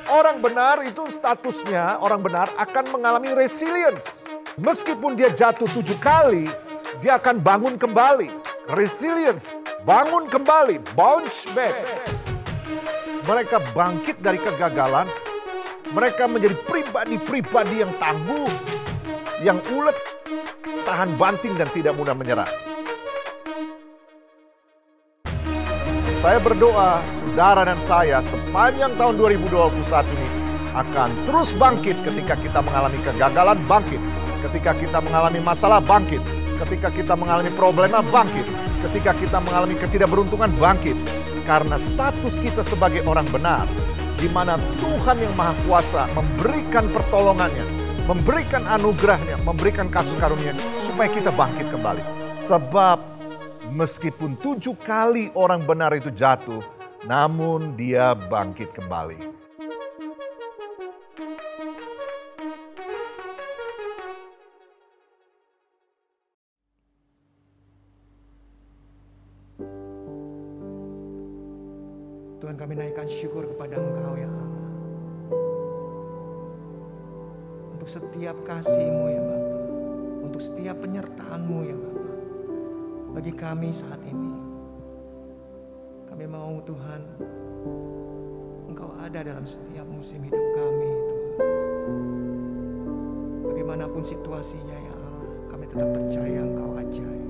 Orang benar itu statusnya, orang benar akan mengalami resilience. Meskipun dia jatuh 7 kali, dia akan bangun kembali. Resilience, bangun kembali, bounce back. Mereka bangkit dari kegagalan, mereka menjadi pribadi-pribadi yang tangguh, yang ulet, tahan banting dan tidak mudah menyerah. Saya berdoa, saudara dan saya sepanjang tahun 2021 ini akan terus bangkit ketika kita mengalami kegagalan, bangkit. Ketika kita mengalami masalah, bangkit. Ketika kita mengalami problema, bangkit. Ketika kita mengalami ketidakberuntungan, bangkit. Karena status kita sebagai orang benar, di mana Tuhan yang Maha Kuasa memberikan pertolongannya, memberikan anugerahnya, memberikan kasih karunia supaya kita bangkit kembali. Sebab meskipun 7 kali orang benar itu jatuh, namun dia bangkit kembali. Tuhan, kami naikkan syukur kepada Engkau ya Allah. Untuk setiap kasih-Mu ya Bapa. Untuk setiap penyertaan-Mu ya Bapa. Bagi kami saat ini. Kami mau Tuhan, Engkau ada dalam setiap musim hidup kami Tuhan. Bagaimanapun situasinya ya Allah, kami tetap percaya Engkau ajaib.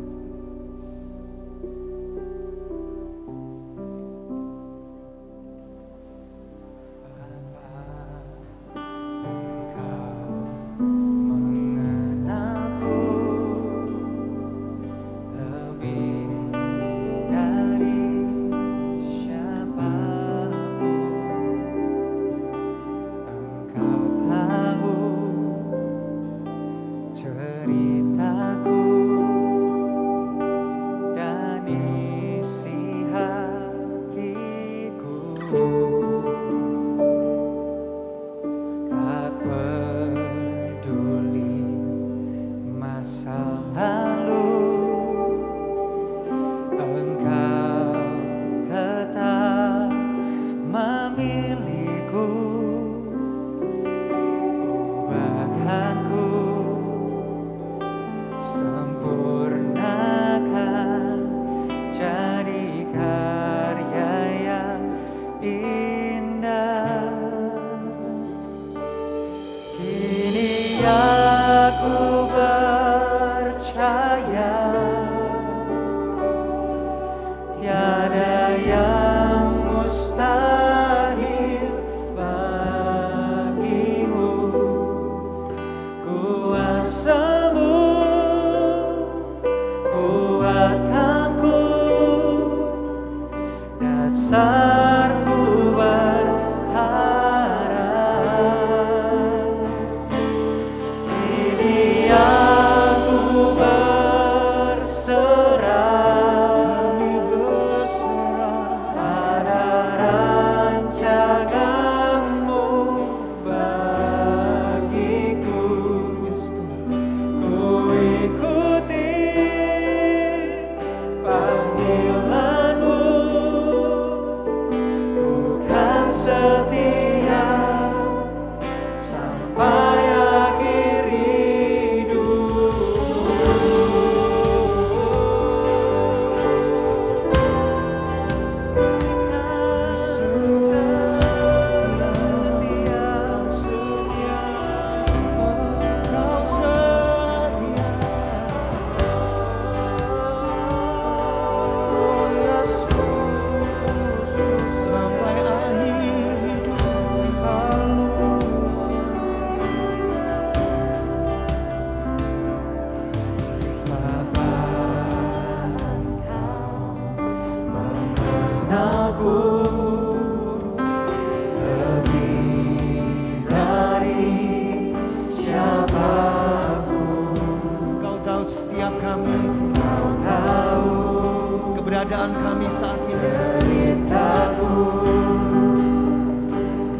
Keberadaan kami saat ini. Ceritaku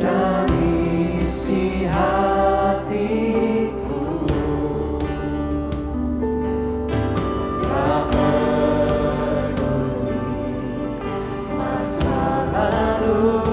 dan isi hatiku tak peduli masa lalu.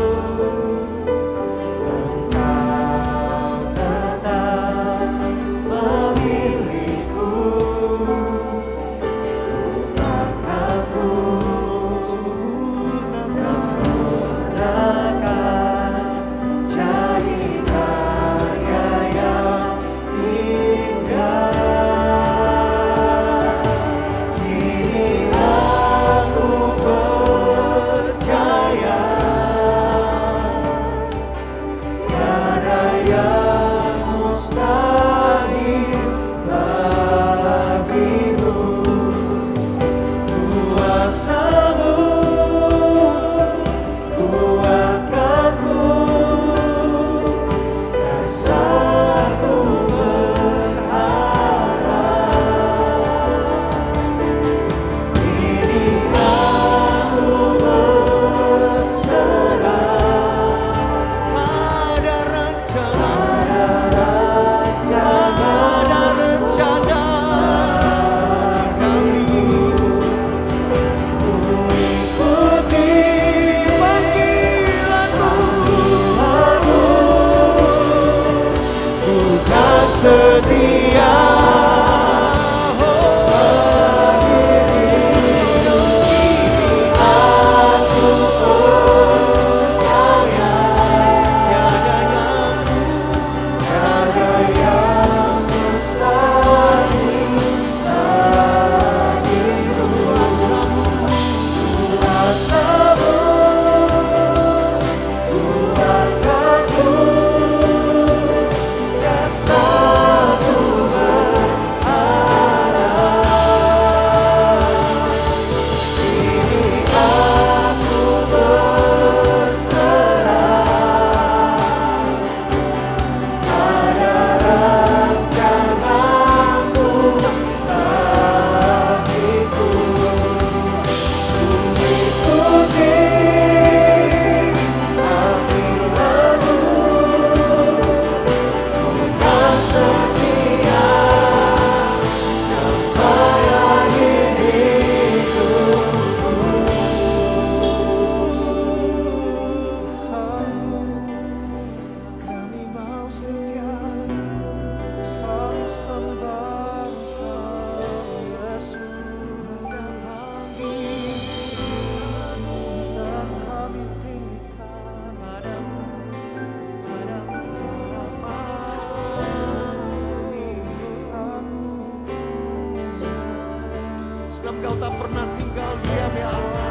sebab Engkau tak pernah tinggal diam ya Allah.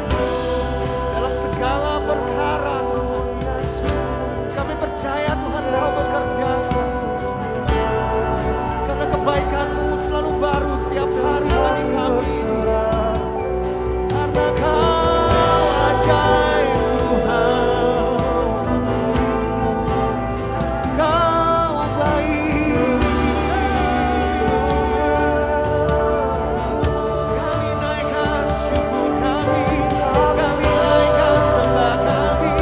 Dalam segala perkara Tuhan, kami percaya Tuhan Engkau bekerja. Karena kebaikan-Mu selalu baru setiap hari bagi kami. Karena Kau ajaib Tuhan, Kau baik. Kami naikkan syukur kami, kami naikkan sembah kami.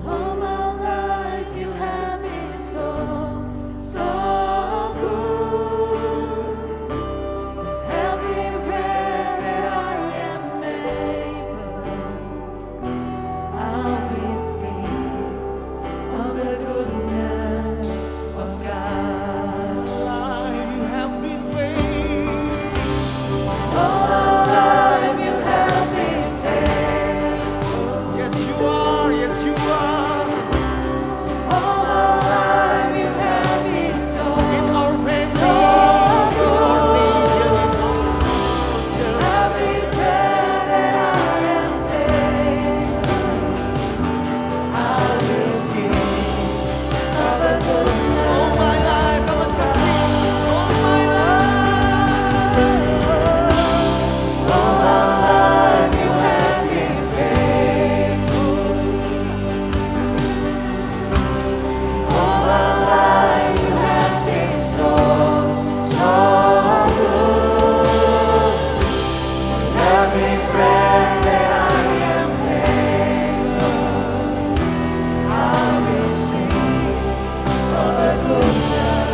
All my life you have been so, so good. Every breath that I am able, I will sing of the goodness of God. You have been faithful. All my life you have been faithful. Yes, you are. Yes, you are. All my life you have been so, In our family, so in our nation, good. in our church. Every breath that I am able, I will sing of the goodness. All my life, I want to sing. All my life. All my life you have been faithful. All my life you have been so, so good. Every breath that I am able, I will sing of the goodness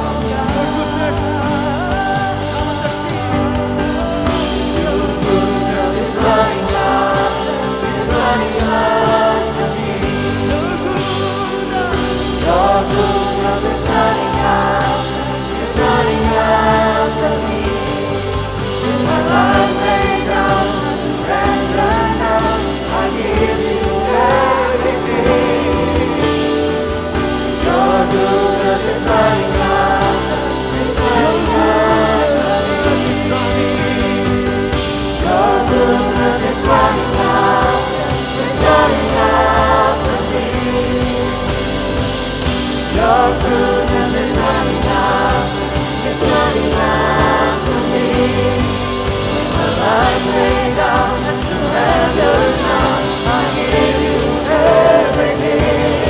of Your goodness, I want to sing. Your goodness is running after me. Your goodness, Your goodness is running after me. With my life laid down, I surrender now. I give you everything. Your goodness is running after me. Your goodness is running after me. Your goodness is running after me. With my life laid down, I surrender now. I give you everything.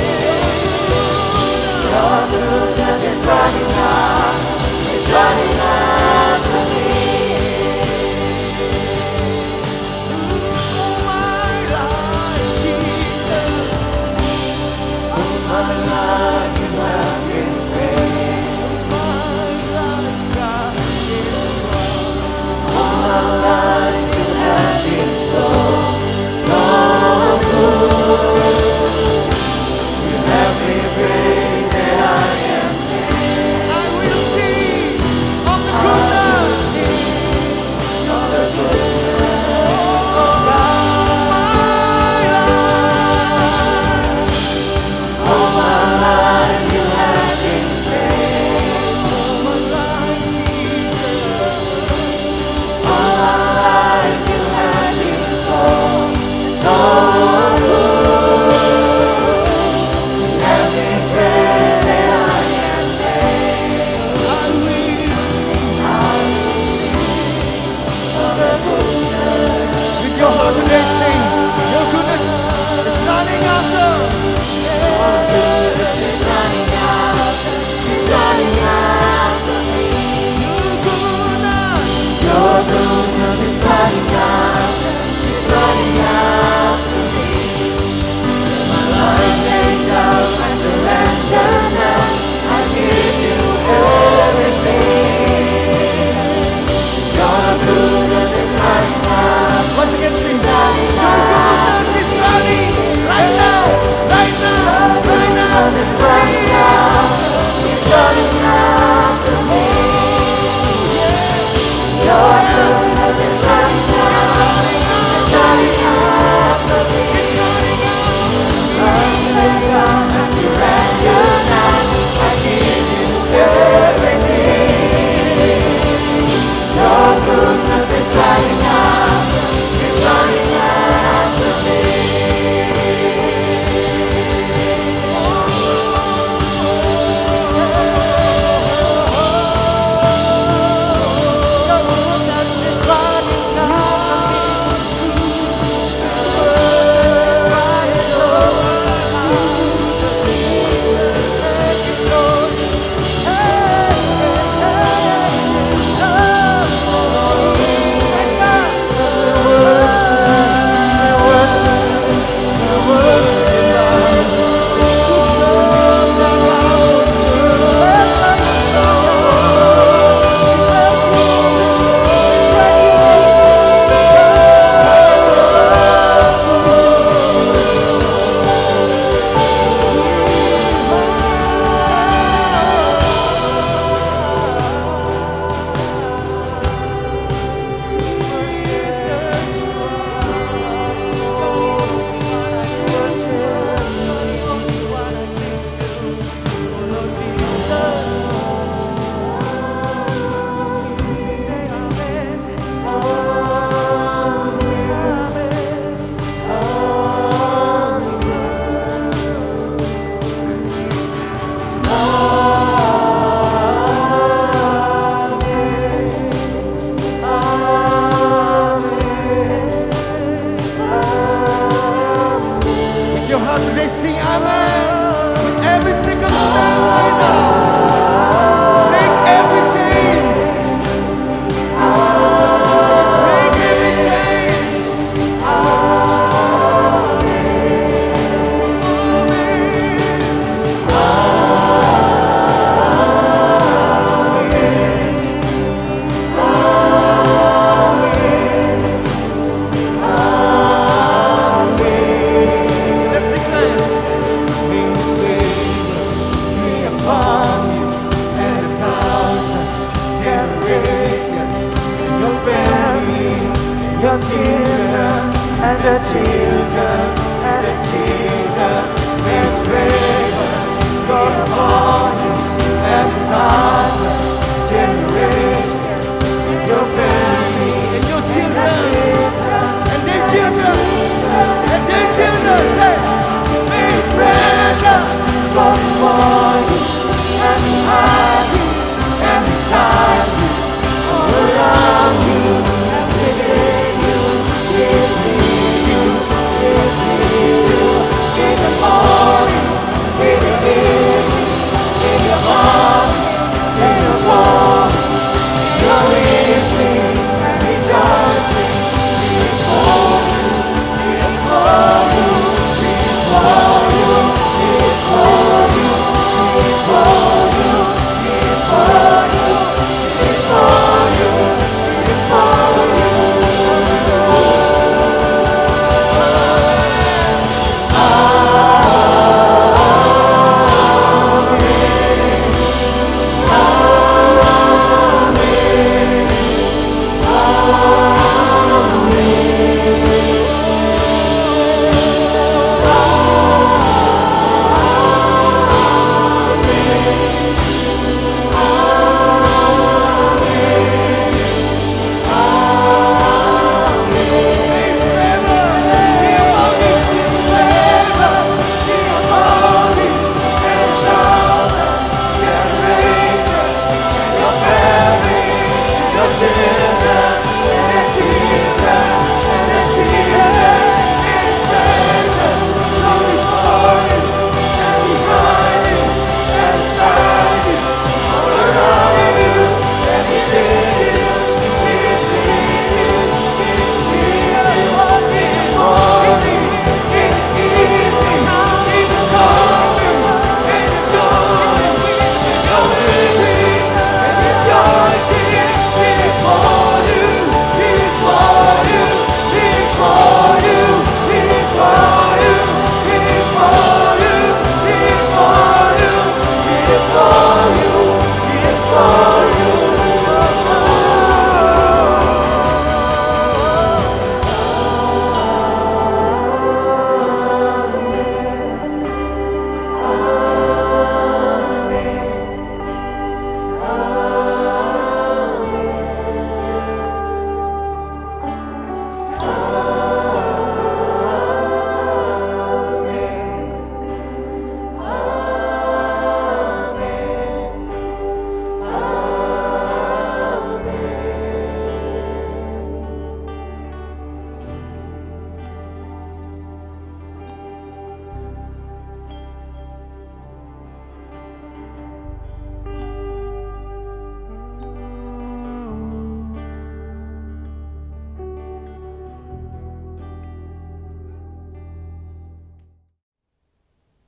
Your goodness is running after me. all my life, Jesus. All my life you have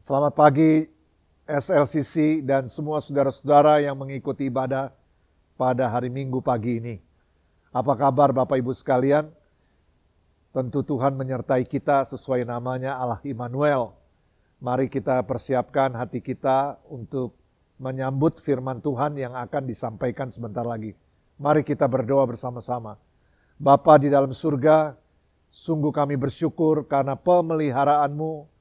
Selamat pagi SLCC dan semua saudara-saudara yang mengikuti ibadah pada hari Minggu pagi ini. Apa kabar Bapak Ibu sekalian? Tentu Tuhan menyertai kita sesuai namanya Allah Immanuel. Mari kita persiapkan hati kita untuk menyambut firman Tuhan yang akan disampaikan sebentar lagi. Mari kita berdoa bersama-sama. Bapa di dalam surga, sungguh kami bersyukur karena pemeliharaanmu,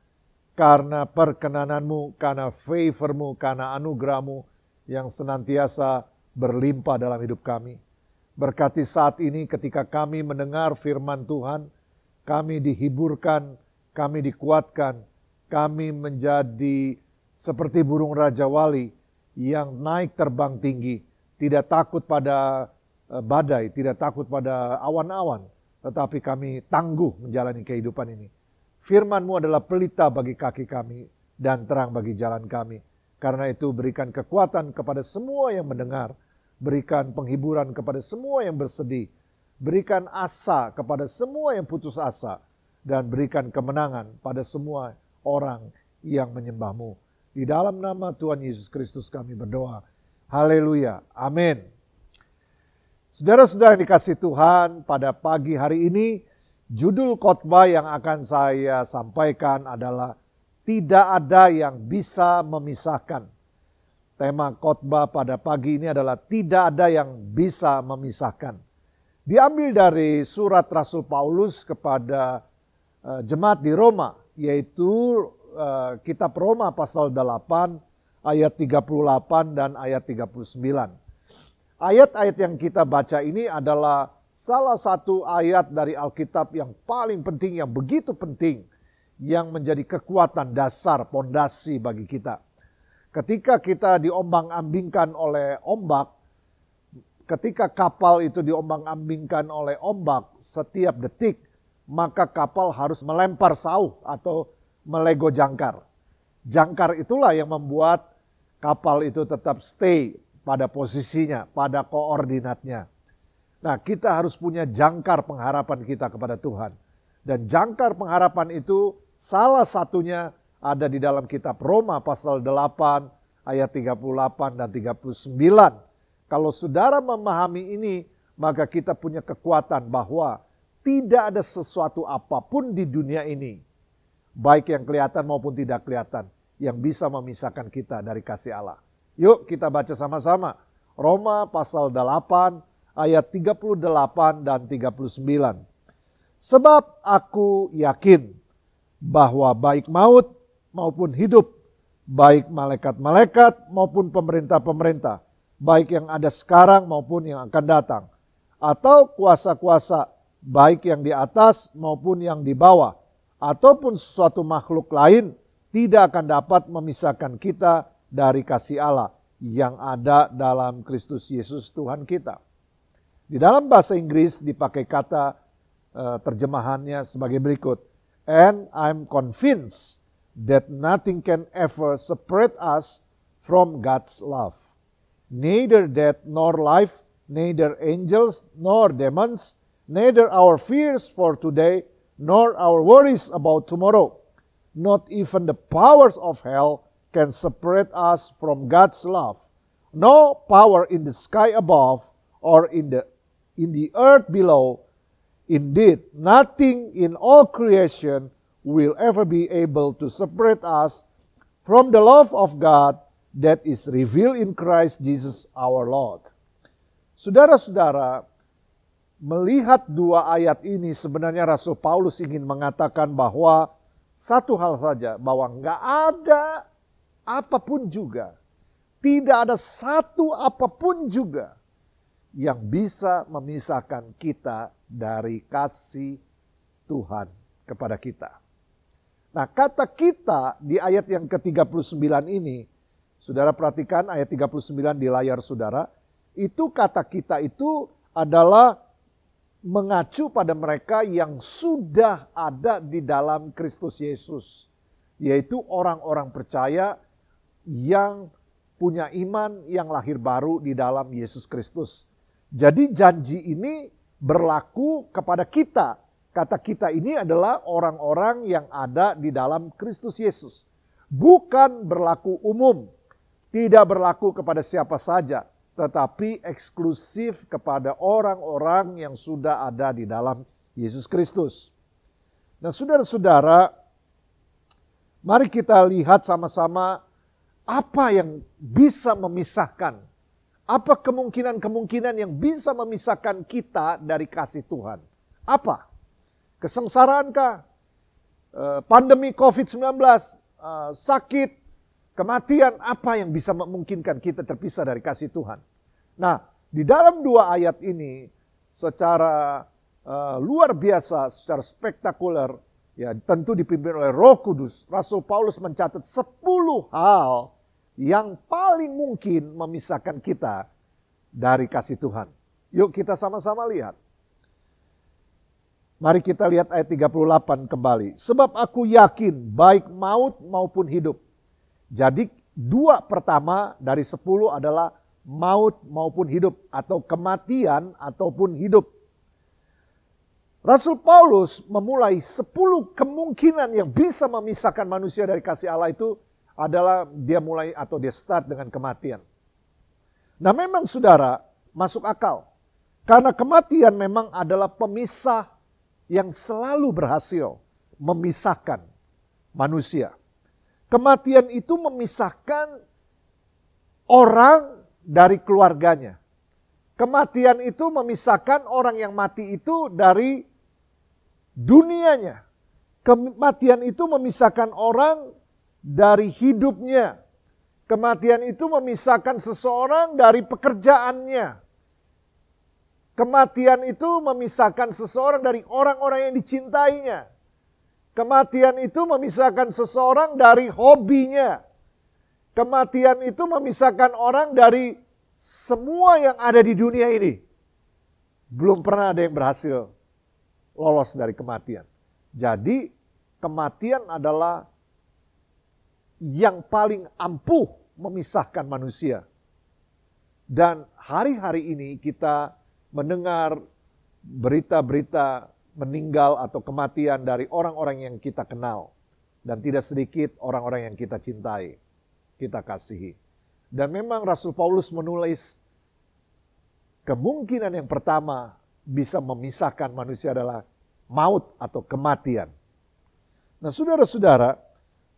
karena perkenananmu, karena favormu, karena anugerahmu yang senantiasa berlimpah dalam hidup kami. Berkati saat ini ketika kami mendengar firman Tuhan, kami dihiburkan, kami dikuatkan, kami menjadi seperti burung Raja Wali yang naik terbang tinggi, tidak takut pada badai, tidak takut pada awan-awan, tetapi kami tangguh menjalani kehidupan ini. Firman-Mu adalah pelita bagi kaki kami dan terang bagi jalan kami. Karena itu berikan kekuatan kepada semua yang mendengar. Berikan penghiburan kepada semua yang bersedih. Berikan asa kepada semua yang putus asa. Dan berikan kemenangan pada semua orang yang menyembah-Mu. Di dalam nama Tuhan Yesus Kristus kami berdoa. Haleluya. Amin. Saudara-saudara yang dikasihi Tuhan, pada pagi hari ini, judul khotbah yang akan saya sampaikan adalah tidak ada yang bisa memisahkan. Tema khotbah pada pagi ini adalah tidak ada yang bisa memisahkan. Diambil dari surat Rasul Paulus kepada jemaat di Roma, yaitu kitab Roma pasal 8 ayat 38 dan ayat 39. Ayat-ayat yang kita baca ini adalah salah satu ayat dari Alkitab yang paling penting, yang begitu penting, yang menjadi kekuatan dasar, pondasi bagi kita. Ketika kita diombang-ambingkan oleh ombak, ketika kapal itu diombang-ambingkan oleh ombak setiap detik, maka kapal harus melempar sauh atau melego jangkar. Jangkar itulah yang membuat kapal itu tetap stay pada posisinya, pada koordinatnya. Nah, kita harus punya jangkar pengharapan kita kepada Tuhan. Dan jangkar pengharapan itu salah satunya ada di dalam kitab Roma pasal 8 ayat 38 dan 39. Kalau saudara memahami ini, maka kita punya kekuatan bahwa tidak ada sesuatu apapun di dunia ini, baik yang kelihatan maupun tidak kelihatan, yang bisa memisahkan kita dari kasih Allah. Yuk kita baca sama-sama. Roma pasal 8 ayat 38 dan 39. Sebab aku yakin bahwa baik maut maupun hidup, baik malaikat-malaikat maupun pemerintah-pemerintah, baik yang ada sekarang maupun yang akan datang, atau kuasa-kuasa, baik yang di atas maupun yang di bawah, ataupun sesuatu makhluk lain, tidak akan dapat memisahkan kita dari kasih Allah yang ada dalam Kristus Yesus Tuhan kita. Di dalam bahasa Inggris dipakai kata terjemahannya sebagai berikut. And I'm convinced that nothing can ever separate us from God's love. Neither death nor life, neither angels nor demons, neither our fears for today nor our worries about tomorrow. Not even the powers of hell can separate us from God's love. No power in the sky above or in the earth below. Indeed, nothing in all creation will ever be able to separate us from the love of God that is revealed in Christ Jesus our Lord. Saudara-saudara, melihat dua ayat ini sebenarnya Rasul Paulus ingin mengatakan bahwa satu hal saja, bahwa nggak ada apapun juga, tidak ada satu apapun juga yang bisa memisahkan kita dari kasih Tuhan kepada kita. Nah, kata kita di ayat yang ke-39 ini, saudara perhatikan ayat 39 di layar saudara, itu kata kita itu adalah mengacu pada mereka yang sudah ada di dalam Kristus Yesus, yaitu orang-orang percaya yang punya iman yang lahir baru di dalam Yesus Kristus. Jadi janji ini berlaku kepada kita. Kata kita ini adalah orang-orang yang ada di dalam Kristus Yesus. bukan berlaku umum, tidak berlaku kepada siapa saja, tetapi eksklusif kepada orang-orang yang sudah ada di dalam Yesus Kristus. Nah, saudara-saudara, mari kita lihat sama-sama apa yang bisa memisahkan, apa kemungkinan-kemungkinan yang bisa memisahkan kita dari kasih Tuhan. Apa? Kesengsaraankah? Pandemi COVID-19? Sakit? Kematian? Apa yang bisa memungkinkan kita terpisah dari kasih Tuhan? Nah, di dalam dua ayat ini secara luar biasa, secara spektakuler, ya tentu dipimpin oleh Roh Kudus, Rasul Paulus mencatat 10 hal yang paling mungkin memisahkan kita dari kasih Tuhan. Yuk kita sama-sama lihat. Mari kita lihat ayat 38 kembali. Sebab aku yakin baik maut maupun hidup. Jadi dua pertama dari 10 adalah maut maupun hidup, atau kematian ataupun hidup. Rasul Paulus memulai 10 kemungkinan yang bisa memisahkan manusia dari kasih Allah itu adalah dia mulai atau dia start dengan kematian. Nah, memang saudara masuk akal. Karena kematian memang adalah pemisah yang selalu berhasil memisahkan manusia. Kematian itu memisahkan orang dari keluarganya. Kematian itu memisahkan orang yang mati itu dari dunianya. Kematian itu memisahkan orang dari hidupnya. Kematian itu memisahkan seseorang dari pekerjaannya. Kematian itu memisahkan seseorang dari orang-orang yang dicintainya. Kematian itu memisahkan seseorang dari hobinya. Kematian itu memisahkan orang dari semua yang ada di dunia ini. Belum pernah ada yang berhasil lolos dari kematian. Jadi kematian adalah yang paling ampuh memisahkan manusia. Dan hari-hari ini kita mendengar berita-berita meninggal atau kematian dari orang-orang yang kita kenal. Dan tidak sedikit orang-orang yang kita cintai, kita kasihi. Dan memang Rasul Paulus menulis kemungkinan yang pertama bisa memisahkan manusia adalah maut atau kematian. Nah, saudara-saudara,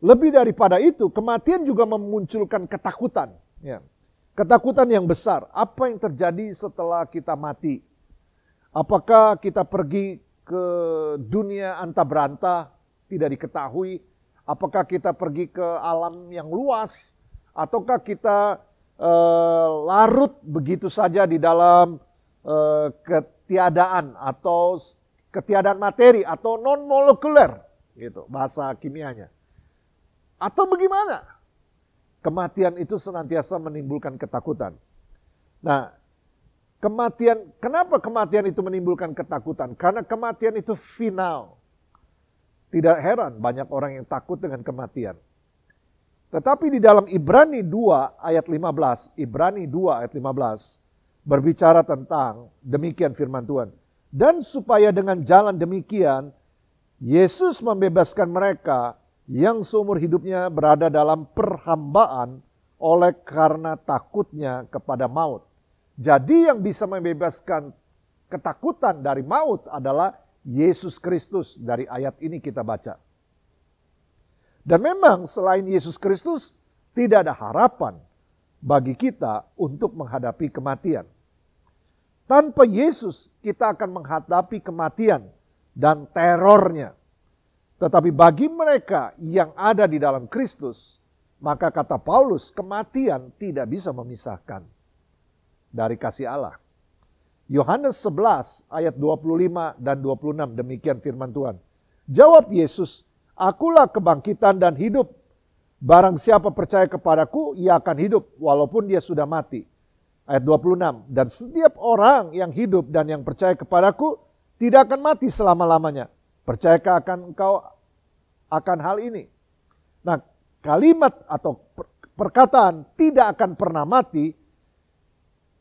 lebih daripada itu, kematian juga memunculkan ketakutan. Ya. Ketakutan yang besar. Apa yang terjadi setelah kita mati? Apakah kita pergi ke dunia anta berantah? Tidak diketahui. Apakah kita pergi ke alam yang luas? Ataukah kita larut begitu saja di dalam ketiadaan atau ketiadaan materi atau non-molekuler, gitu bahasa kimianya. Atau bagaimana? Kematian itu senantiasa menimbulkan ketakutan. Nah, kenapa kematian itu menimbulkan ketakutan? Karena kematian itu final. Tidak heran banyak orang yang takut dengan kematian. Tetapi di dalam Ibrani 2 ayat 15, Ibrani 2 ayat 15 berbicara tentang demikian firman Tuhan. Dan supaya dengan jalan demikian, Yesus membebaskan mereka yang seumur hidupnya berada dalam perhambaan oleh karena takutnya kepada maut. Jadi yang bisa membebaskan ketakutan dari maut adalah Yesus Kristus. Dari ayat ini kita baca. Dan memang selain Yesus Kristus tidak ada harapan bagi kita untuk menghadapi kematian. Tanpa Yesus kita akan menghadapi kematian dan terornya. Tetapi bagi mereka yang ada di dalam Kristus, maka kata Paulus, kematian tidak bisa memisahkan dari kasih Allah. Yohanes 11 ayat 25 dan 26 demikian firman Tuhan. Jawab Yesus, akulah kebangkitan dan hidup. Barang siapa percaya kepadaku, ia akan hidup walaupun dia sudah mati. Ayat 26, dan setiap orang yang hidup dan yang percaya kepadaku tidak akan mati selama-lamanya. Percayakah engkau akan hal ini? Nah, kalimat atau perkataan tidak akan pernah mati,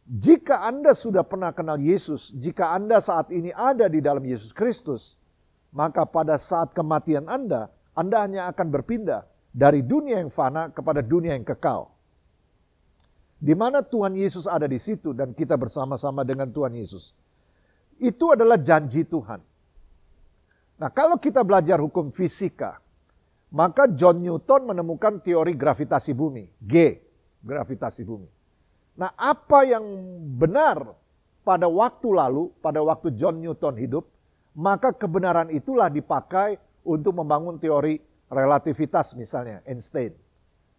jika Anda sudah pernah kenal Yesus, jika Anda saat ini ada di dalam Yesus Kristus, maka pada saat kematian Anda hanya akan berpindah dari dunia yang fana kepada dunia yang kekal. Di mana Tuhan Yesus ada di situ dan kita bersama-sama dengan Tuhan Yesus. Itu adalah janji Tuhan. Nah, kalau kita belajar hukum fisika, maka John Newton menemukan teori gravitasi bumi, G, gravitasi bumi. Nah, apa yang benar pada waktu lalu, pada waktu John Newton hidup, maka kebenaran itulah dipakai untuk membangun teori relativitas misalnya, Einstein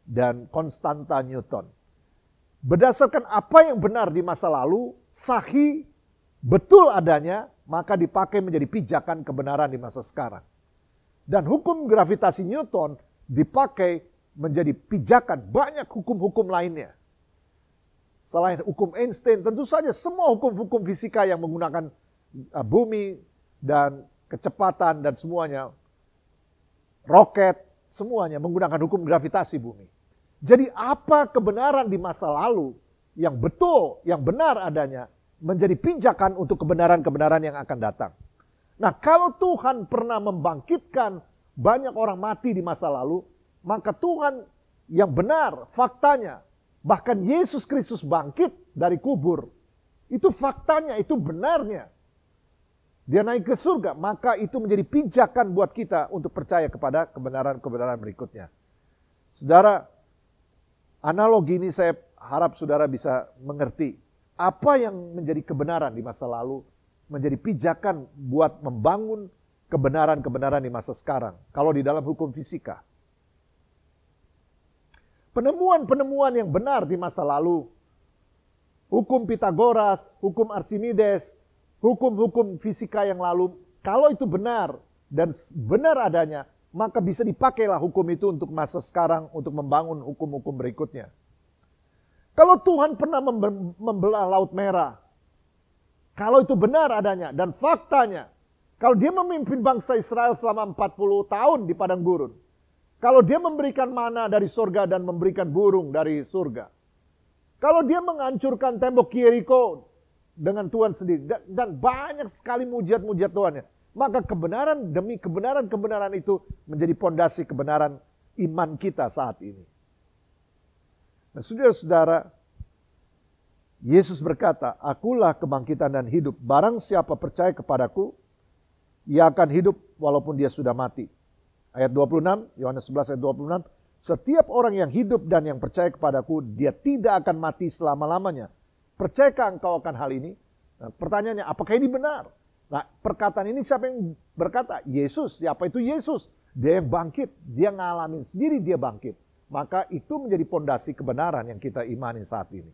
dan konstanta Newton. Berdasarkan apa yang benar di masa lalu, sahih, betul adanya, maka dipakai menjadi pijakan kebenaran di masa sekarang. Dan hukum gravitasi Newton dipakai menjadi pijakan banyak hukum-hukum lainnya. Selain hukum Einstein, tentu saja semua hukum-hukum fisika yang menggunakan bumi dan kecepatan dan semuanya, roket, semuanya menggunakan hukum gravitasi bumi. Jadi apa kebenaran di masa lalu yang betul, yang benar adanya, menjadi pijakan untuk kebenaran-kebenaran yang akan datang. Nah, kalau Tuhan pernah membangkitkan banyak orang mati di masa lalu, maka Tuhan yang benar, faktanya, bahkan Yesus Kristus bangkit dari kubur. Itu faktanya, itu benarnya. Dia naik ke surga, maka itu menjadi pijakan buat kita untuk percaya kepada kebenaran-kebenaran berikutnya. Saudara, analogi ini saya harap saudara bisa mengerti. Apa yang menjadi kebenaran di masa lalu, menjadi pijakan buat membangun kebenaran-kebenaran di masa sekarang. Kalau di dalam hukum fisika. Penemuan-penemuan yang benar di masa lalu, hukum Pitagoras, hukum Archimedes, hukum-hukum fisika yang lalu, kalau itu benar dan benar adanya, maka bisa dipakailah hukum itu untuk masa sekarang, untuk membangun hukum-hukum berikutnya. Kalau Tuhan pernah membelah Laut Merah, kalau itu benar adanya dan faktanya, kalau dia memimpin bangsa Israel selama 40 tahun di padang gurun, kalau dia memberikan mana dari surga dan memberikan burung dari surga, kalau dia menghancurkan tembok Yeriko dengan Tuhan sendiri, dan banyak sekali mujizat-mujizat Tuhan, maka kebenaran demi kebenaran-kebenaran itu menjadi pondasi kebenaran iman kita saat ini. Nah, saudara-saudara, Yesus berkata, "Akulah kebangkitan dan hidup. Barang siapa percaya kepadaku, ia akan hidup walaupun dia sudah mati." Ayat 26, Yohanes 11 ayat 26. "Setiap orang yang hidup dan yang percaya kepadaku, dia tidak akan mati selama-lamanya. Percayakah engkau akan hal ini?" Nah, pertanyaannya, apakah ini benar? Nah, perkataan ini siapa yang berkata? Yesus. Siapa itu Yesus? Dia yang bangkit. Dia ngalamin sendiri dia bangkit. Maka itu menjadi pondasi kebenaran yang kita imani saat ini.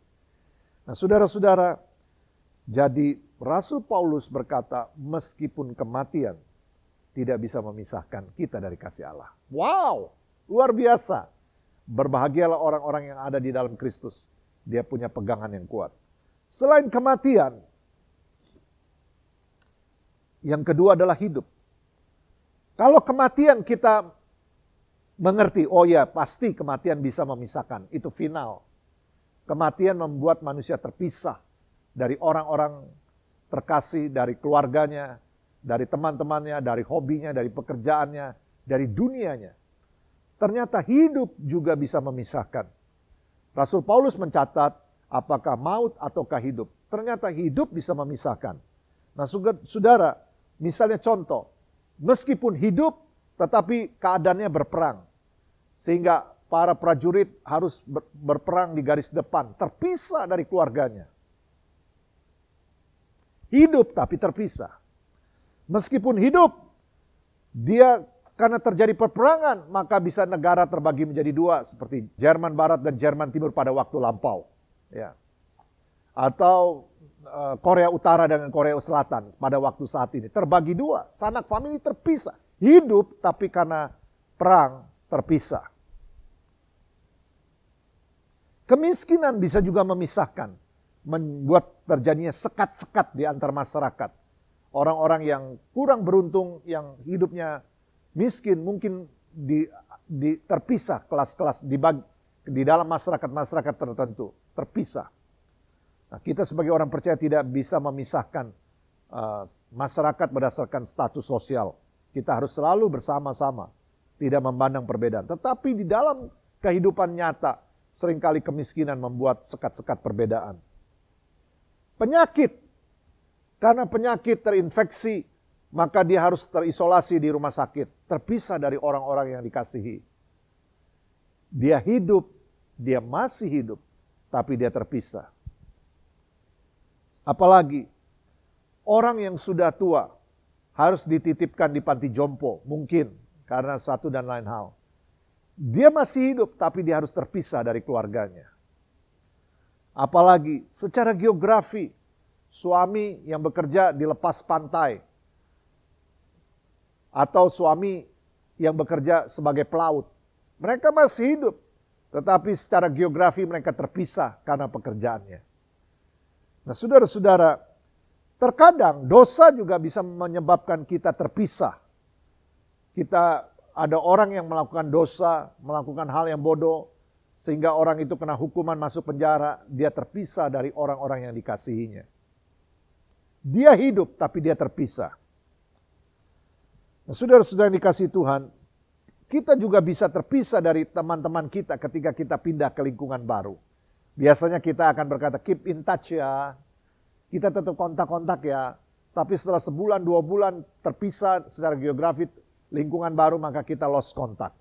Nah, saudara-saudara, jadi Rasul Paulus berkata, meskipun kematian tidak bisa memisahkan kita dari kasih Allah. Wow, luar biasa. Berbahagialah orang-orang yang ada di dalam Kristus. Dia punya pegangan yang kuat. Selain kematian, yang kedua adalah hidup. Kalau kematian kita mengerti, oh ya pasti kematian bisa memisahkan, itu final. Kematian membuat manusia terpisah dari orang-orang terkasih, dari keluarganya, dari teman-temannya, dari hobinya, dari pekerjaannya, dari dunianya. Ternyata hidup juga bisa memisahkan. Rasul Paulus mencatat, apakah maut ataukah hidup. Ternyata hidup bisa memisahkan. Nah, saudara, misalnya contoh, meskipun hidup tetapi keadaannya berperang. Sehingga para prajurit harus berperang di garis depan, terpisah dari keluarganya. Hidup tapi terpisah. Meskipun hidup, dia karena terjadi peperangan, maka bisa negara terbagi menjadi dua, seperti Jerman Barat dan Jerman Timur pada waktu lampau. Ya. Atau Korea Utara dengan Korea Selatan pada waktu saat ini. Terbagi dua, sanak famili terpisah. Hidup tapi karena perang terpisah. Kemiskinan bisa juga memisahkan, membuat terjadinya sekat-sekat di antar masyarakat. Orang-orang yang kurang beruntung, yang hidupnya miskin, mungkin terpisah kelas-kelas di dalam masyarakat-masyarakat tertentu, terpisah. Nah, kita sebagai orang percaya tidak bisa memisahkan masyarakat berdasarkan status sosial. Kita harus selalu bersama-sama. tidak memandang perbedaan. Tetapi di dalam kehidupan nyata, seringkali kemiskinan membuat sekat-sekat perbedaan. Penyakit, karena penyakit terinfeksi, maka dia harus terisolasi di rumah sakit, terpisah dari orang-orang yang dikasihi. Dia hidup, dia masih hidup, tapi dia terpisah. Apalagi orang yang sudah tua harus dititipkan di panti jompo, mungkin karena satu dan lain hal. Dia masih hidup, tapi dia harus terpisah dari keluarganya. Apalagi secara geografi, suami yang bekerja di lepas pantai, atau suami yang bekerja sebagai pelaut. Mereka masih hidup, tetapi secara geografi mereka terpisah karena pekerjaannya. Nah, saudara-saudara, terkadang dosa juga bisa menyebabkan kita terpisah. Kita ada orang yang melakukan dosa, melakukan hal yang bodoh, sehingga orang itu kena hukuman masuk penjara, dia terpisah dari orang-orang yang dikasihinya. Dia hidup, tapi dia terpisah. Nah, saudara-saudara yang dikasihi Tuhan, kita juga bisa terpisah dari teman-teman kita ketika kita pindah ke lingkungan baru. Biasanya kita akan berkata, keep in touch ya. Kita tetap kontak-kontak ya. Tapi setelah sebulan, 2 bulan terpisah secara geografis, lingkungan baru, maka kita lost kontak.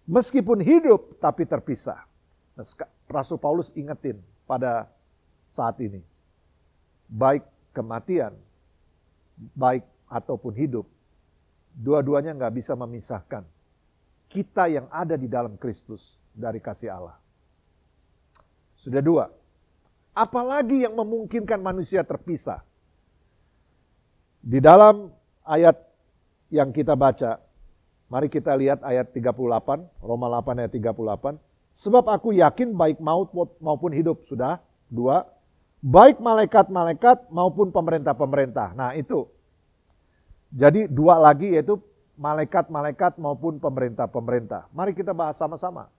Meskipun hidup, tapi terpisah. Nah, Rasul Paulus ingetin pada saat ini. Baik kematian, baik ataupun hidup, dua-duanya nggak bisa memisahkan kita yang ada di dalam Kristus dari kasih Allah. Sudah 2. Apalagi yang memungkinkan manusia terpisah? Di dalam ayat yang kita baca, mari kita lihat ayat 38, Roma 8 ayat 38. Sebab aku yakin baik maut maupun hidup, sudah 2. Baik malaikat-malaikat maupun pemerintah-pemerintah. Nah itu. Jadi 2 lagi yaitu malaikat-malaikat maupun pemerintah-pemerintah. Mari kita bahas sama-sama.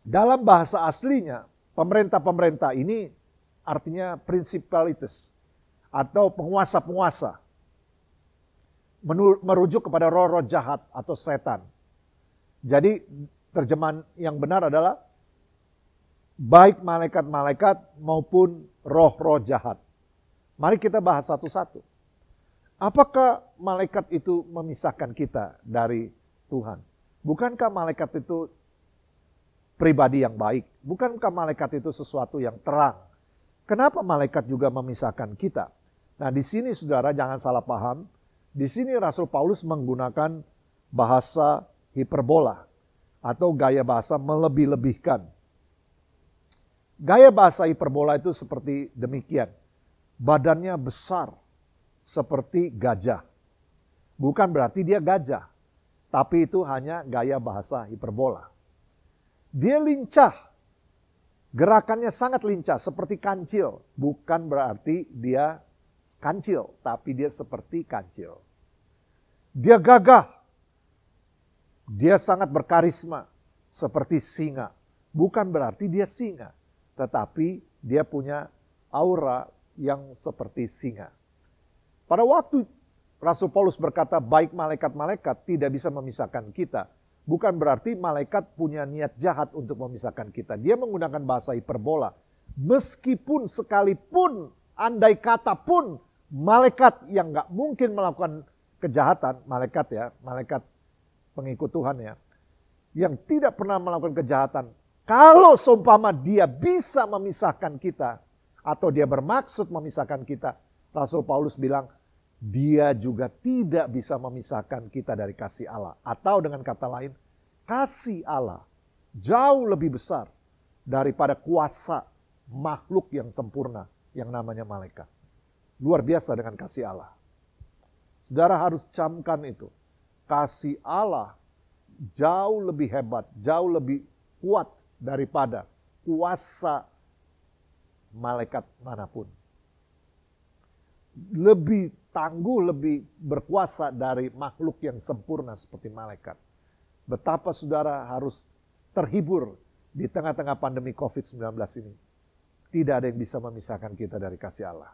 Dalam bahasa aslinya, pemerintah-pemerintah ini artinya principalities atau penguasa-penguasa. Merujuk kepada roh-roh jahat atau setan. Jadi terjemahan yang benar adalah baik malaikat-malaikat maupun roh-roh jahat. Mari kita bahas satu-satu. Apakah malaikat itu memisahkan kita dari Tuhan? Bukankah malaikat itu pribadi yang baik? Bukankah malaikat itu sesuatu yang terang? Kenapa malaikat juga memisahkan kita? Nah, di sini saudara jangan salah paham. Di sini Rasul Paulus menggunakan bahasa hiperbola atau gaya bahasa melebih-lebihkan. Gaya bahasa hiperbola itu seperti demikian. Badannya besar seperti gajah. Bukan berarti dia gajah, tapi itu hanya gaya bahasa hiperbola. Dia lincah, gerakannya sangat lincah seperti kancil. Bukan berarti dia kancil, tapi dia seperti kancil. Dia gagah, dia sangat berkarisma seperti singa. Bukan berarti dia singa, tetapi dia punya aura yang seperti singa. Pada waktu Rasul Paulus berkata baik malaikat-malaikat tidak bisa memisahkan kita, bukan berarti malaikat punya niat jahat untuk memisahkan kita. Dia menggunakan bahasa hiperbola. Meskipun sekalipun, andai kata pun, malaikat yang gak mungkin melakukan kejahatan, malaikat pengikut Tuhan ya, yang tidak pernah melakukan kejahatan, kalau seumpama dia bisa memisahkan kita, atau dia bermaksud memisahkan kita, Rasul Paulus bilang, dia juga tidak bisa memisahkan kita dari kasih Allah. Atau dengan kata lain, kasih Allah jauh lebih besar daripada kuasa makhluk yang sempurna yang namanya malaikat. Luar biasa dengan kasih Allah. Saudara harus camkan itu. Kasih Allah jauh lebih hebat, jauh lebih kuat daripada kuasa malaikat manapun. Lebih tangguh, lebih berkuasa dari makhluk yang sempurna seperti malaikat. Betapa saudara harus terhibur di tengah-tengah pandemi COVID-19 ini. Tidak ada yang bisa memisahkan kita dari kasih Allah.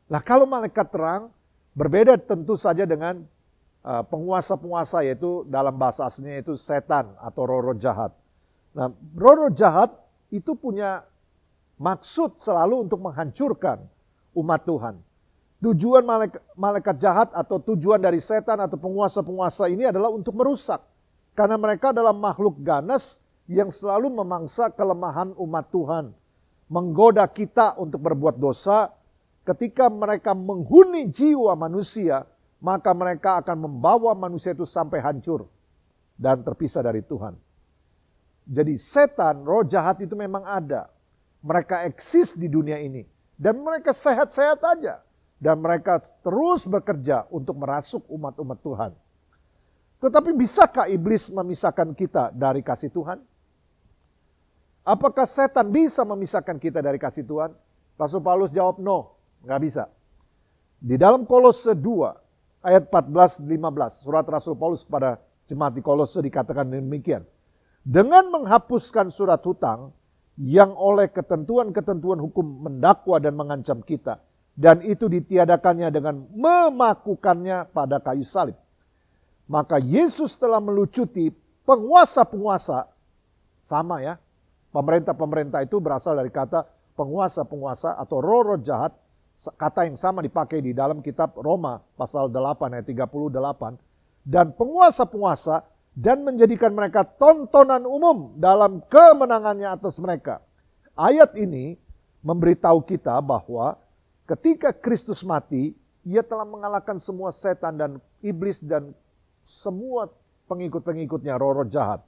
Lah kalau malaikat terang berbeda tentu saja dengan penguasa-penguasa, yaitu dalam bahasa aslinya itu setan atau roh-roh jahat. Nah, roh-roh jahat itu punya maksud selalu untuk menghancurkan umat Tuhan. Tujuan malaikat jahat atau tujuan dari setan atau penguasa-penguasa ini adalah untuk merusak. Karena mereka adalah makhluk ganas yang selalu memangsa kelemahan umat Tuhan. Menggoda kita untuk berbuat dosa. Ketika mereka menghuni jiwa manusia, maka mereka akan membawa manusia itu sampai hancur dan terpisah dari Tuhan. Jadi setan, roh jahat itu memang ada. Mereka eksis di dunia ini. Dan mereka sehat-sehat aja. Dan mereka terus bekerja untuk merasuk umat-umat Tuhan. Tetapi bisakah iblis memisahkan kita dari kasih Tuhan? Apakah setan bisa memisahkan kita dari kasih Tuhan? Rasul Paulus jawab no, nggak bisa. Di dalam Kolose 2 ayat 14-15, surat Rasul Paulus kepada jemaat di Kolose dikatakan demikian. Dengan menghapuskan surat hutang yang oleh ketentuan-ketentuan hukum mendakwa dan mengancam kita. Dan itu ditiadakannya dengan memakukannya pada kayu salib. Maka Yesus telah melucuti penguasa-penguasa. Sama ya. Pemerintah-pemerintah itu berasal dari kata penguasa-penguasa atau roh-roh jahat. Kata yang sama dipakai di dalam kitab Roma pasal 8 ayat 38. Dan penguasa-penguasa dan menjadikan mereka tontonan umum dalam kemenangannya atas mereka. Ayat ini memberitahu kita bahwa ketika Kristus mati, ia telah mengalahkan semua setan dan iblis dan semua pengikut-pengikutnya roh-roh jahat.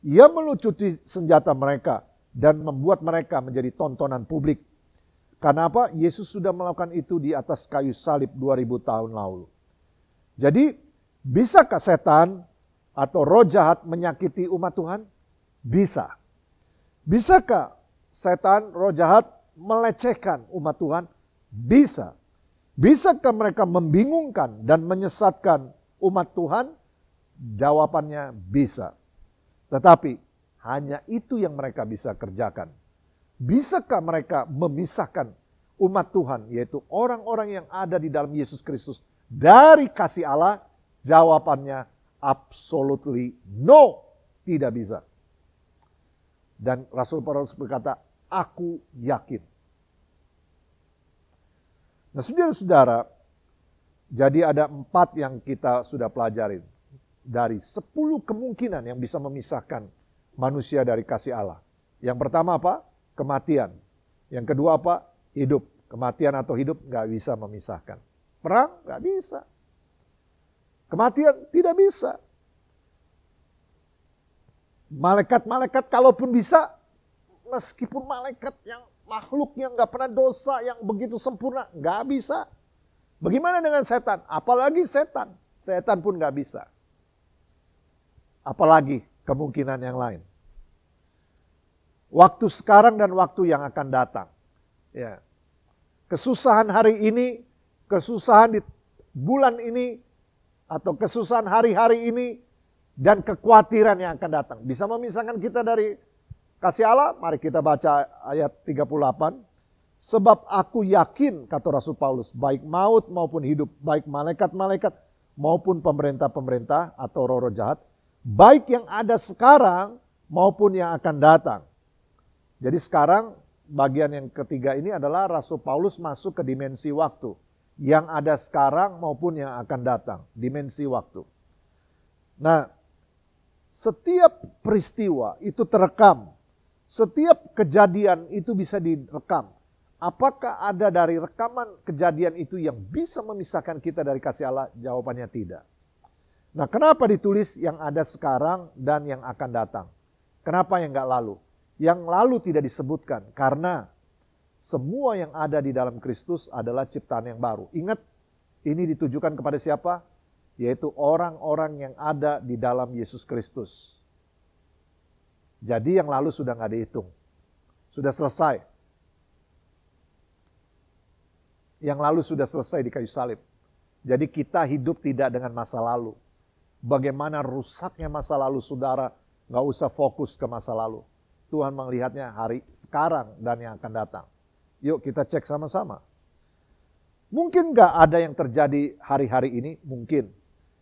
Ia melucuti senjata mereka dan membuat mereka menjadi tontonan publik. Karena apa? Yesus sudah melakukan itu di atas kayu salib 2000 tahun lalu. Jadi, bisakah setan atau roh jahat menyakiti umat Tuhan? Bisa. Bisakah setan, roh jahat melecehkan umat Tuhan? Bisa. Bisakah mereka membingungkan dan menyesatkan umat Tuhan? Jawabannya bisa. Tetapi hanya itu yang mereka bisa kerjakan. Bisakah mereka memisahkan umat Tuhan, yaitu orang-orang yang ada di dalam Yesus Kristus dari kasih Allah? Jawabannya absolutely no, tidak bisa. Dan Rasul Paulus berkata, aku yakin. Nah saudara-saudara, jadi ada 4 yang kita sudah pelajarin. Dari 10 kemungkinan yang bisa memisahkan manusia dari kasih Allah. Yang pertama apa? Kematian. Yang kedua apa? Hidup. Kematian atau hidup gak bisa memisahkan. Perang gak bisa. Kematian tidak bisa. Malaikat-malaikat kalaupun bisa, meskipun malaikat yang makhluk yang gak pernah dosa, yang begitu sempurna, gak bisa. Bagaimana dengan setan? Apalagi setan. Setan pun gak bisa. Apalagi kemungkinan yang lain. Waktu sekarang dan waktu yang akan datang. Ya. Kesusahan hari ini, kesusahan di bulan ini, atau kesusahan hari-hari ini, dan kekhawatiran yang akan datang. Bisa memisahkan kita dari kasih Allah? Mari kita baca ayat 38. Sebab aku yakin, kata Rasul Paulus, baik maut maupun hidup, baik malaikat-malaikat maupun pemerintah-pemerintah atau roh-roh jahat, baik yang ada sekarang maupun yang akan datang. Jadi sekarang bagian yang ketiga ini adalah Rasul Paulus masuk ke dimensi waktu. Yang ada sekarang maupun yang akan datang. Dimensi waktu. Nah, setiap peristiwa itu terekam. Setiap kejadian itu bisa direkam. Apakah ada dari rekaman kejadian itu yang bisa memisahkan kita dari kasih Allah? Jawabannya tidak. Nah, kenapa ditulis yang ada sekarang dan yang akan datang? Kenapa yang enggak lalu? Yang lalu tidak disebutkan karena semua yang ada di dalam Kristus adalah ciptaan yang baru. Ingat, ini ditujukan kepada siapa? Yaitu orang-orang yang ada di dalam Yesus Kristus. Jadi yang lalu sudah nggak dihitung. Sudah selesai. Yang lalu sudah selesai di kayu salib. Jadi kita hidup tidak dengan masa lalu. Bagaimana rusaknya masa lalu, saudara, nggak usah fokus ke masa lalu. Tuhan melihatnya hari sekarang dan yang akan datang. Yuk kita cek sama-sama. Mungkin nggak ada yang terjadi hari-hari ini? Mungkin.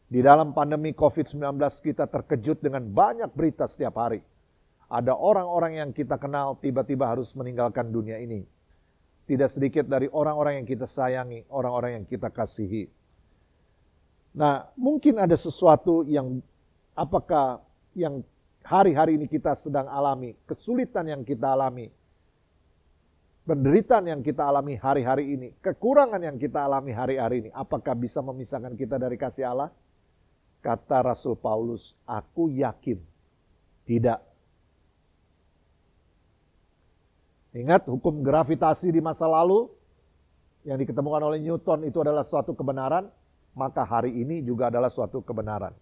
Di dalam pandemi COVID-19 kita terkejut dengan banyak berita setiap hari. Ada orang-orang yang kita kenal tiba-tiba harus meninggalkan dunia ini. Tidak sedikit dari orang-orang yang kita sayangi, orang-orang yang kita kasihi. Nah, mungkin ada sesuatu yang apakah yang hari-hari ini kita sedang alami, kesulitan yang kita alami, penderitaan yang kita alami hari-hari ini, kekurangan yang kita alami hari-hari ini, apakah bisa memisahkan kita dari kasih Allah? Kata Rasul Paulus, aku yakin tidak. Ingat hukum gravitasi di masa lalu yang diketemukan oleh Newton itu adalah suatu kebenaran, maka hari ini juga adalah suatu kebenaran.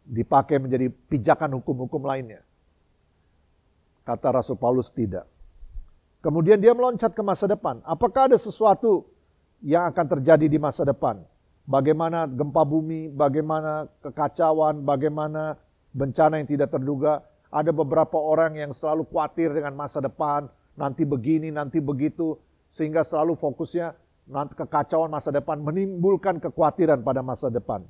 Dipakai menjadi pijakan hukum-hukum lainnya. Kata Rasul Paulus tidak. Kemudian dia meloncat ke masa depan. Apakah ada sesuatu yang akan terjadi di masa depan? Bagaimana gempa bumi, bagaimana kekacauan, bagaimana bencana yang tidak terduga. Ada beberapa orang yang selalu khawatir dengan masa depan, nanti begini, nanti begitu, sehingga selalu fokusnya nanti kekacauan masa depan, menimbulkan kekhawatiran pada masa depan.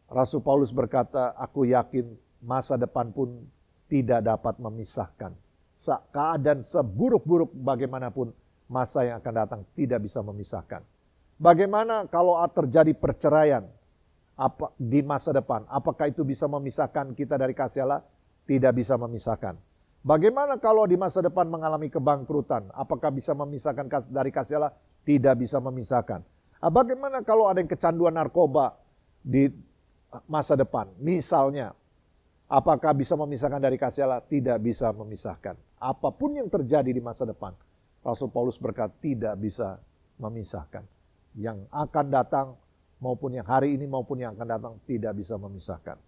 Rasul Paulus berkata, aku yakin masa depan pun tidak dapat memisahkan. Keadaan seburuk-buruk bagaimanapun, masa yang akan datang tidak bisa memisahkan. Bagaimana kalau terjadi perceraian di masa depan? Apakah itu bisa memisahkan kita dari kasih Allah? Tidak bisa memisahkan. Bagaimana kalau di masa depan mengalami kebangkrutan? Apakah bisa memisahkan dari kasih Allah? Tidak bisa memisahkan. Bagaimana kalau ada yang kecanduan narkoba di masa depan? Misalnya, apakah bisa memisahkan dari kasih Allah? Tidak bisa memisahkan. Apapun yang terjadi di masa depan, Rasul Paulus berkata tidak bisa memisahkan. Yang akan datang maupun yang hari ini maupun yang akan datang tidak bisa memisahkan.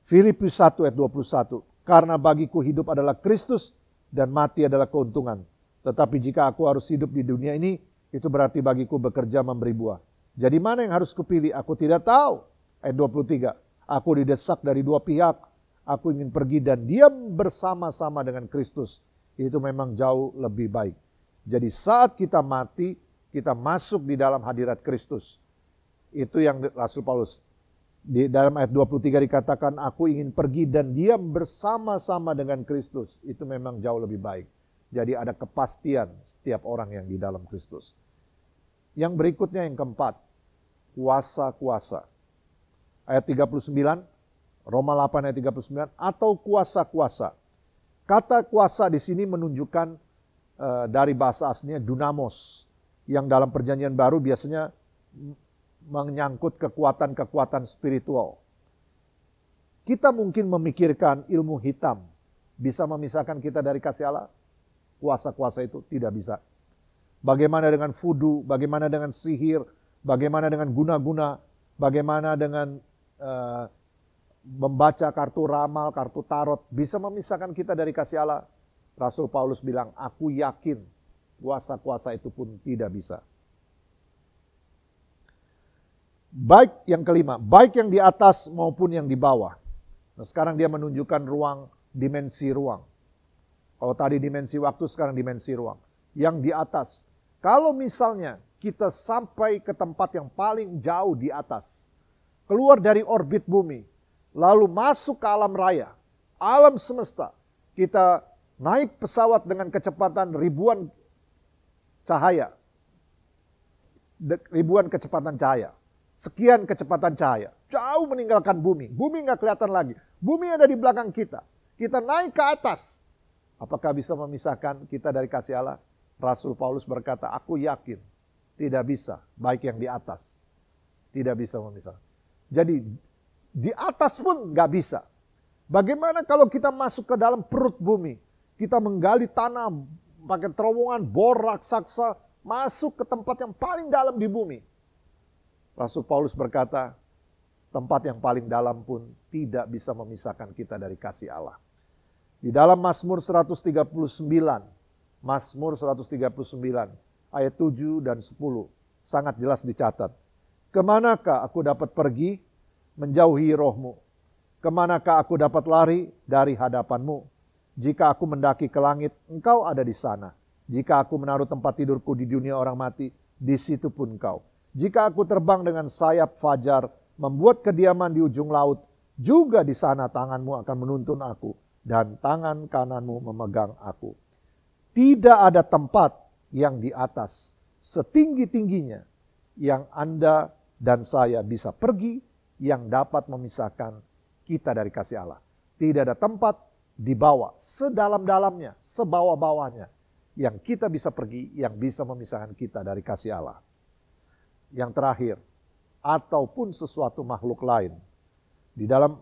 Filipi 1 ayat 21. Karena bagiku hidup adalah Kristus dan mati adalah keuntungan. Tetapi jika aku harus hidup di dunia ini, itu berarti bagiku bekerja memberi buah. Jadi mana yang harus kupilih? Aku tidak tahu. Ayat 23. Aku didesak dari dua pihak. Aku ingin pergi dan diam bersama-sama dengan Kristus. Itu memang jauh lebih baik. Jadi saat kita mati, kita masuk di dalam hadirat Kristus. Itu yang Rasul Paulus. Di dalam ayat 23 dikatakan, aku ingin pergi dan diam bersama-sama dengan Kristus. Itu memang jauh lebih baik. Jadi ada kepastian setiap orang yang di dalam Kristus. Yang berikutnya yang keempat, kuasa-kuasa. Ayat 39, Roma 8 ayat 39, atau kuasa-kuasa. Kata kuasa di sini menunjukkan dari bahasa aslinya dunamos. Yang dalam perjanjian baru biasanya menyangkut kekuatan-kekuatan spiritual. Kita mungkin memikirkan ilmu hitam bisa memisahkan kita dari kasih Allah. Kuasa-kuasa itu tidak bisa. Bagaimana dengan voodoo, bagaimana dengan sihir, bagaimana dengan guna-guna, bagaimana dengan membaca kartu ramal, kartu tarot, bisa memisahkan kita dari kasih Allah. Rasul Paulus bilang, aku yakin kuasa-kuasa itu pun tidak bisa. Baik yang kelima, baik yang di atas maupun yang di bawah. Nah, sekarang dia menunjukkan dimensi ruang. Kalau tadi dimensi waktu, sekarang dimensi ruang. Yang di atas. Kalau misalnya kita sampai ke tempat yang paling jauh di atas, keluar dari orbit bumi, lalu masuk ke alam raya, alam semesta, kita naik pesawat dengan kecepatan ribuan kecepatan cahaya. Sekian kecepatan cahaya. Jauh meninggalkan bumi. Bumi nggak kelihatan lagi. Bumi ada di belakang kita. Kita naik ke atas. Apakah bisa memisahkan kita dari kasih Allah? Rasul Paulus berkata, aku yakin tidak bisa. Baik yang di atas. Tidak bisa memisahkan. Jadi di atas pun nggak bisa. Bagaimana kalau kita masuk ke dalam perut bumi? Kita menggali tanah pakai terowongan, bor raksasa, masuk ke tempat yang paling dalam di bumi. Rasul Paulus berkata, tempat yang paling dalam pun tidak bisa memisahkan kita dari kasih Allah. Di dalam Mazmur 139, ayat 7 dan 10, sangat jelas dicatat. Kemanakah aku dapat pergi menjauhi rohmu? Kemanakah aku dapat lari dari hadapanmu? Jika aku mendaki ke langit, engkau ada di sana. Jika aku menaruh tempat tidurku di dunia orang mati, di situ pun Engkau. Jika aku terbang dengan sayap fajar, membuat kediaman di ujung laut, juga di sana tanganmu akan menuntun aku, dan tangan kananmu memegang aku. Tidak ada tempat yang di atas, setinggi-tingginya, yang Anda dan saya bisa pergi, yang dapat memisahkan kita dari kasih Allah. Tidak ada tempat di bawah, sedalam-dalamnya, sebawah-bawahnya, yang kita bisa pergi, yang bisa memisahkan kita dari kasih Allah. Yang terakhir, ataupun sesuatu makhluk lain. Di dalam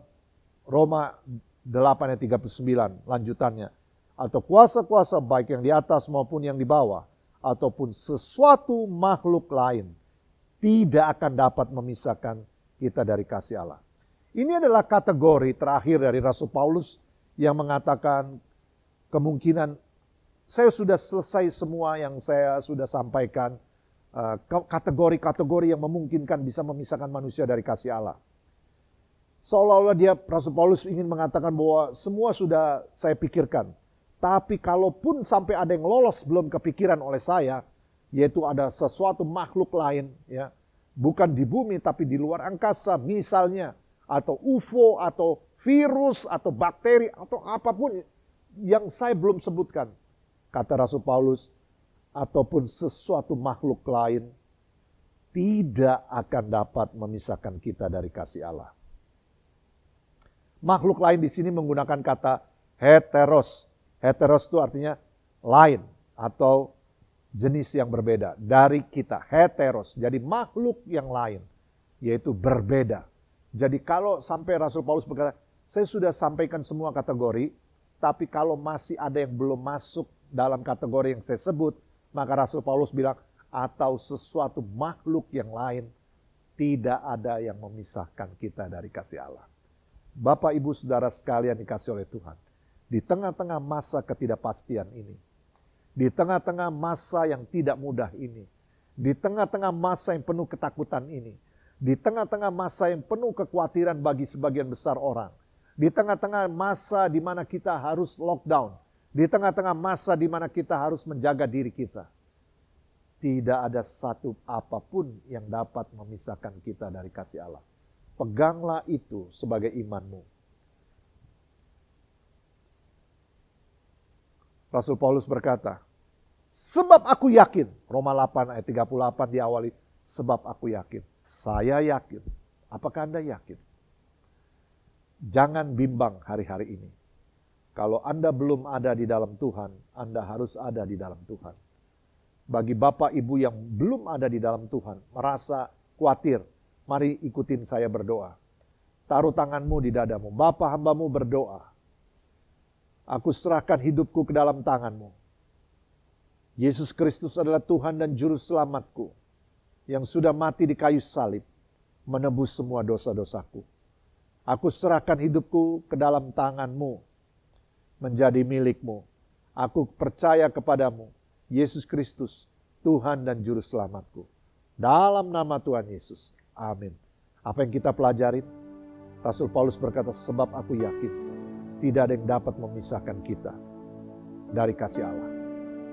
Roma 8 ayat 39 lanjutannya. Atau kuasa-kuasa baik yang di atas maupun yang di bawah. Ataupun sesuatu makhluk lain. Tidak akan dapat memisahkan kita dari kasih Allah. Ini adalah kategori terakhir dari Rasul Paulus yang mengatakan kemungkinan saya sudah selesai semua yang saya sudah sampaikan. Kategori-kategori yang memungkinkan bisa memisahkan manusia dari kasih Allah. Seolah-olah Rasul Paulus ingin mengatakan bahwa semua sudah saya pikirkan. Tapi kalaupun sampai ada yang lolos belum kepikiran oleh saya, yaitu ada sesuatu makhluk lain, ya, bukan di bumi tapi di luar angkasa misalnya, atau UFO, atau virus, atau bakteri, atau apapun yang saya belum sebutkan. Kata Rasul Paulus, ataupun sesuatu makhluk lain tidak akan dapat memisahkan kita dari kasih Allah. Makhluk lain di sini menggunakan kata heteros. Heteros itu artinya lain atau jenis yang berbeda dari kita. Heteros, jadi makhluk yang lain, yaitu berbeda. Jadi kalau sampai Rasul Paulus berkata, saya sudah sampaikan semua kategori, tapi kalau masih ada yang belum masuk dalam kategori yang saya sebut, maka Rasul Paulus bilang, atau sesuatu makhluk yang lain, tidak ada yang memisahkan kita dari kasih Allah. Bapak, Ibu, Saudara sekalian dikasih oleh Tuhan. Di tengah-tengah masa ketidakpastian ini, di tengah-tengah masa yang tidak mudah ini, di tengah-tengah masa yang penuh ketakutan ini, di tengah-tengah masa yang penuh kekhawatiran bagi sebagian besar orang, di tengah-tengah masa di mana kita harus lockdown, di tengah-tengah masa di mana kita harus menjaga diri kita, tidak ada satu apapun yang dapat memisahkan kita dari kasih Allah. Peganglah itu sebagai imanmu. Rasul Paulus berkata, sebab aku yakin, Roma 8 ayat 38 diawali, sebab aku yakin. Saya yakin. Apakah Anda yakin? Jangan bimbang hari-hari ini. Kalau Anda belum ada di dalam Tuhan, Anda harus ada di dalam Tuhan. Bagi Bapak Ibu yang belum ada di dalam Tuhan, merasa khawatir, mari ikutin saya berdoa. Taruh tanganmu di dadamu. Bapa, hambamu berdoa. Aku serahkan hidupku ke dalam tanganmu. Yesus Kristus adalah Tuhan dan Juru Selamatku, yang sudah mati di kayu salib, menebus semua dosa-dosaku. Aku serahkan hidupku ke dalam tanganmu, menjadi milikmu. Aku percaya kepadamu, Yesus Kristus, Tuhan dan Juru Selamatku. Dalam nama Tuhan Yesus. Amin. Apa yang kita pelajari? Rasul Paulus berkata, sebab aku yakin tidak ada yang dapat memisahkan kita dari kasih Allah.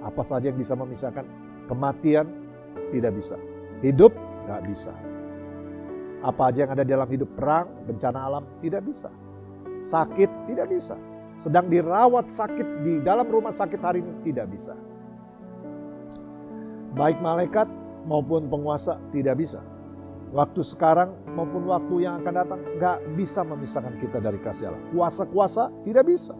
Apa saja yang bisa memisahkan? Kematian tidak bisa. Hidup gak bisa. Apa aja yang ada di dalam hidup, perang, bencana alam, tidak bisa. Sakit tidak bisa. Sedang dirawat sakit di dalam rumah sakit hari ini, tidak bisa. Baik malaikat maupun penguasa tidak bisa. Waktu sekarang maupun waktu yang akan datang gak bisa memisahkan kita dari kasih Allah. Kuasa-kuasa tidak bisa.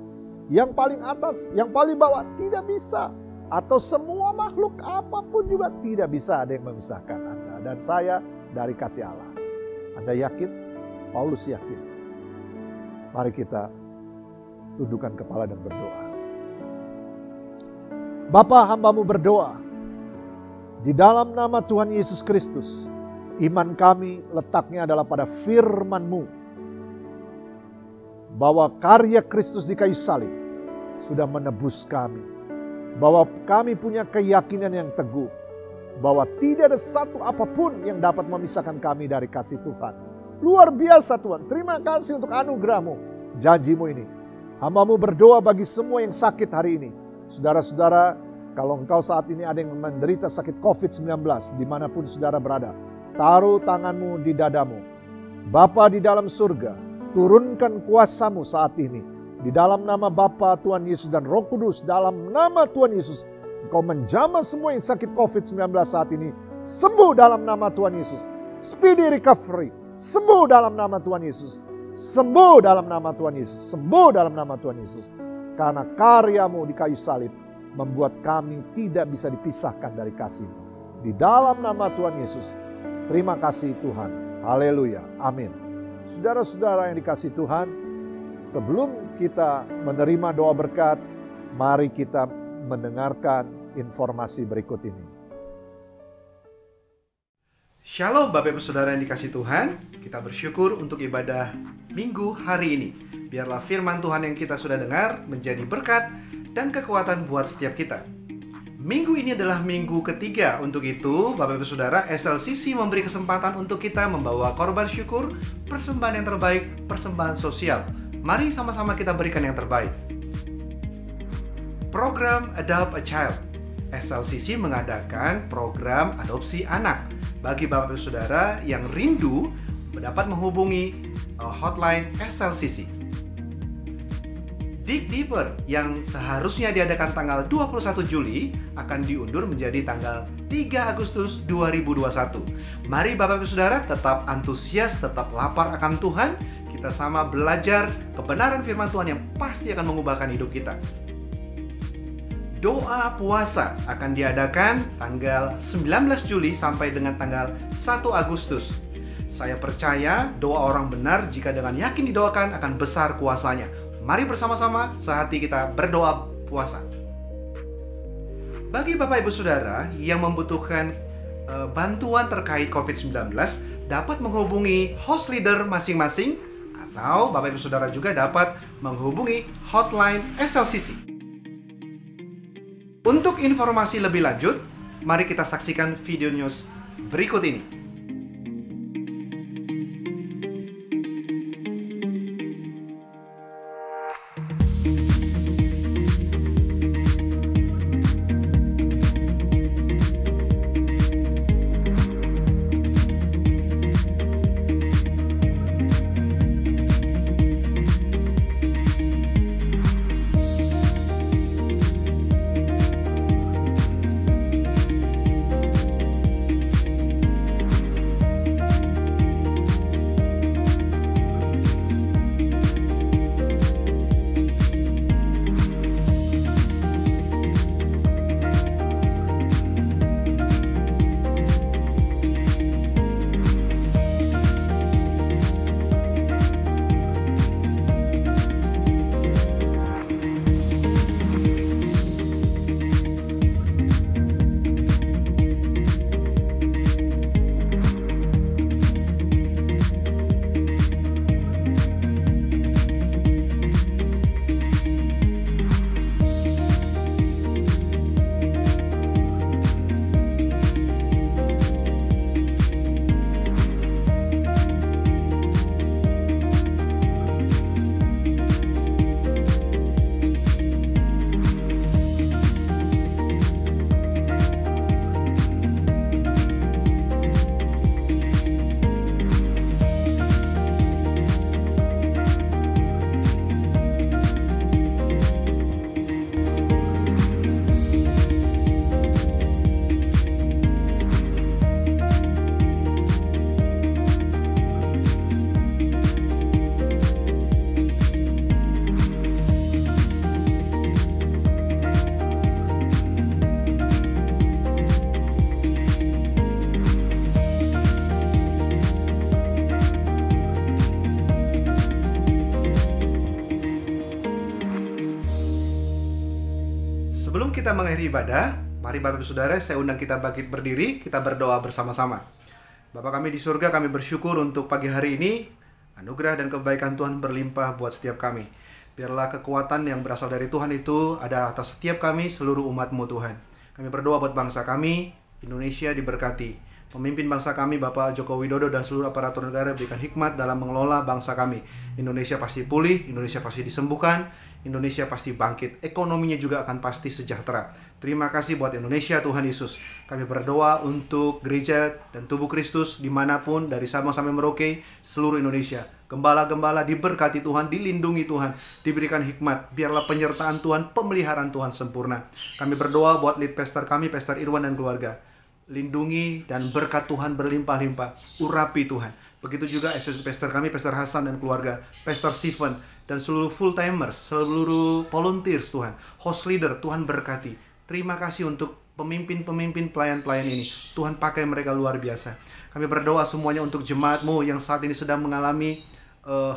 Yang paling atas, yang paling bawah tidak bisa. Atau semua makhluk apapun juga tidak bisa ada yang memisahkan Anda dan saya dari kasih Allah. Anda yakin? Paulus yakin. Mari kita tundukkan kepala dan berdoa. Bapa, hambamu berdoa. Di dalam nama Tuhan Yesus Kristus, iman kami letaknya adalah pada firman-Mu. Bahwa karya Kristus di kayu salib sudah menebus kami. Bahwa kami punya keyakinan yang teguh. Bahwa tidak ada satu apapun yang dapat memisahkan kami dari kasih Tuhan. Luar biasa Tuhan. Terima kasih untuk anugerah-Mu. Janji-Mu ini. Hamba-Mu berdoa bagi semua yang sakit hari ini. Saudara-saudara Kalau engkau saat ini ada yang menderita sakit COVID-19, dimanapun saudara berada, taruh tanganmu di dadamu. Bapa di dalam surga, turunkan kuasa-Mu saat ini. Di dalam nama Bapa, Tuhan Yesus dan Roh Kudus, dalam nama Tuhan Yesus, Engkau menjamah semua yang sakit COVID-19 saat ini. Sembuh dalam nama Tuhan Yesus. Speedy recovery. Sembuh dalam nama Tuhan Yesus. Sembuh dalam nama Tuhan Yesus. Sembuh dalam nama Tuhan Yesus. Karena karya-Mu di kayu salib membuat kami tidak bisa dipisahkan dari kasih-Mu. Di dalam nama Tuhan Yesus. Terima kasih Tuhan. Haleluya. Amin. Saudara-saudara yang dikasihi Tuhan, sebelum kita menerima doa berkat, mari kita mendengarkan informasi berikut ini. Shalom Bapak Ibu Saudara yang dikasihi Tuhan, kita bersyukur untuk ibadah minggu hari ini. Biarlah firman Tuhan yang kita sudah dengar menjadi berkat dan kekuatan buat setiap kita. Minggu ini adalah minggu ketiga, untuk itu Bapak Ibu Saudara, SLCC memberi kesempatan untuk kita membawa korban syukur, persembahan yang terbaik, persembahan sosial. Mari sama-sama kita berikan yang terbaik. Program Adopt a Child. SLCC mengadakan program adopsi anak. Bagi Bapak Ibu Saudara yang rindu dapat menghubungi hotline SLCC. Dig Deeper yang seharusnya diadakan tanggal 21 Juli akan diundur menjadi tanggal 3 Agustus 2021. Mari Bapak Ibu Saudara tetap antusias, tetap lapar akan Tuhan. Kita sama belajar kebenaran firman Tuhan yang pasti akan mengubahkan hidup kita. Doa puasa akan diadakan tanggal 19 Juli sampai dengan tanggal 1 Agustus. Saya percaya doa orang benar jika dengan yakin didoakan akan besar kuasanya. Mari bersama-sama sehati kita berdoa puasa. Bagi Bapak Ibu Saudara yang membutuhkan bantuan terkait COVID-19, dapat menghubungi host leader masing-masing, atau Bapak Ibu Saudara juga dapat menghubungi hotline SLCC. Untuk informasi lebih lanjut, mari kita saksikan video news berikut ini. Sebelum kita mengakhiri ibadah, mari Bapak Ibu Saudara, saya undang kita bangkit berdiri, kita berdoa bersama-sama. Bapa kami di surga, kami bersyukur untuk pagi hari ini, anugerah dan kebaikan Tuhan berlimpah buat setiap kami. Biarlah kekuatan yang berasal dari Tuhan itu ada atas setiap kami, seluruh umat-Mu Tuhan. Kami berdoa buat bangsa kami, Indonesia diberkati. Pemimpin bangsa kami Bapak Joko Widodo dan seluruh aparatur negara berikan hikmat dalam mengelola bangsa kami. Indonesia pasti pulih, Indonesia pasti disembuhkan, Indonesia pasti bangkit, ekonominya juga akan pasti sejahtera. Terima kasih buat Indonesia Tuhan Yesus. Kami berdoa untuk gereja dan tubuh Kristus dimanapun, dari Sabang sampai Merauke, seluruh Indonesia. Gembala-gembala diberkati Tuhan, dilindungi Tuhan, diberikan hikmat. Biarlah penyertaan Tuhan, pemeliharaan Tuhan sempurna. Kami berdoa buat lead pastor kami, Pastor Irwan dan keluarga. Lindungi dan berkat Tuhan berlimpah-limpah, urapi Tuhan. Begitu juga assistant pastor kami, Pastor Hasan dan keluarga, Pastor Stephen, dan seluruh full-timers, seluruh volunteers Tuhan, host leader, Tuhan berkati. Terima kasih untuk pemimpin-pemimpin pelayan-pelayan ini. Tuhan pakai mereka luar biasa. Kami berdoa semuanya untuk jemaat-Mu yang saat ini sedang mengalami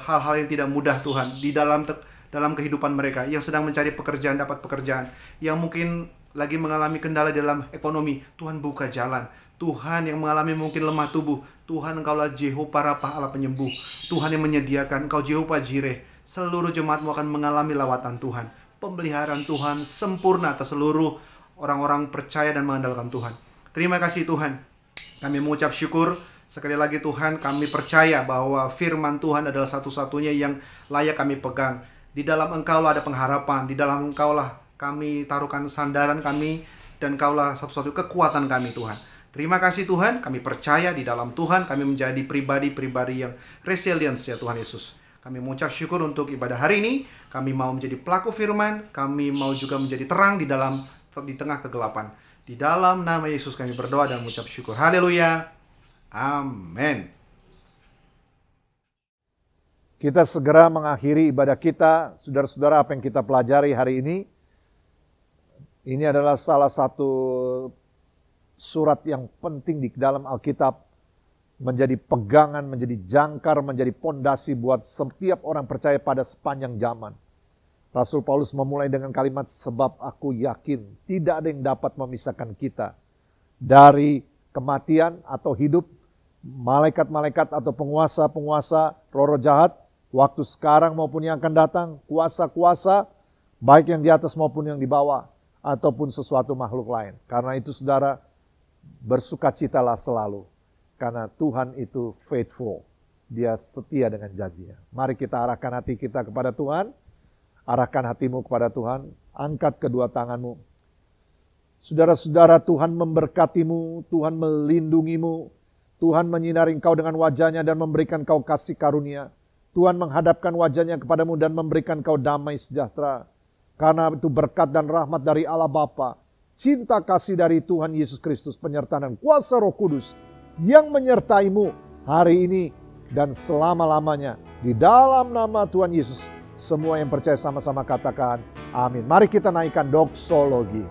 hal-hal yang tidak mudah Tuhan, di dalam kehidupan mereka, yang sedang mencari pekerjaan, dapat pekerjaan, yang mungkin lagi mengalami kendala dalam ekonomi. Tuhan buka jalan. Tuhan yang mengalami mungkin lemah tubuh, Tuhan Engkaulah Jehovah Rapha, Allah penyembuh. Tuhan yang menyediakan, Engkau Jehovah Jireh. Seluruh jemaat-Mu akan mengalami lawatan Tuhan, pemeliharaan Tuhan sempurna atas seluruh orang-orang percaya dan mengandalkan Tuhan. Terima kasih Tuhan. Kami mengucap syukur. Sekali lagi Tuhan, kami percaya bahwa firman Tuhan adalah satu-satunya yang layak kami pegang. Di dalam Engkaulah ada pengharapan, di dalam Engkaulah kami taruhkan sandaran kami, dan Engkaulah satu-satu kekuatan kami Tuhan. Terima kasih Tuhan, kami percaya di dalam Tuhan kami menjadi pribadi-pribadi yang resilient ya Tuhan Yesus. Kami mengucap syukur untuk ibadah hari ini. Kami mau menjadi pelaku firman, kami mau juga menjadi terang di tengah kegelapan. Di dalam nama Yesus kami berdoa dan mengucap syukur. Haleluya. Amin. Kita segera mengakhiri ibadah kita. Saudara-saudara, apa yang kita pelajari hari ini, ini adalah salah satu surat yang penting di dalam Alkitab, menjadi pegangan, menjadi jangkar, menjadi pondasi buat setiap orang percaya pada sepanjang zaman. Rasul Paulus memulai dengan kalimat, sebab aku yakin tidak ada yang dapat memisahkan kita dari kematian atau hidup, malaikat-malaikat atau penguasa-penguasa roh-roh jahat, waktu sekarang maupun yang akan datang, kuasa-kuasa, baik yang di atas maupun yang di bawah, ataupun sesuatu makhluk lain. Karena itu saudara, bersukacitalah selalu. Karena Tuhan itu faithful. Dia setia dengan janjinya. Mari kita arahkan hati kita kepada Tuhan. Arahkan hatimu kepada Tuhan. Angkat kedua tanganmu. Saudara-saudara, Tuhan memberkatimu. Tuhan melindungimu. Tuhan menyinari engkau dengan wajahnya dan memberikan kau kasih karunia. Tuhan menghadapkan wajahnya kepadamu dan memberikan kau damai sejahtera. Karena itu berkat dan rahmat dari Allah Bapa, cinta kasih dari Tuhan Yesus Kristus, penyertaan dan kuasa Roh Kudus yang menyertaimu hari ini dan selama-lamanya. Di dalam nama Tuhan Yesus, semua yang percaya sama-sama katakan amin. Mari kita naikkan doksologi.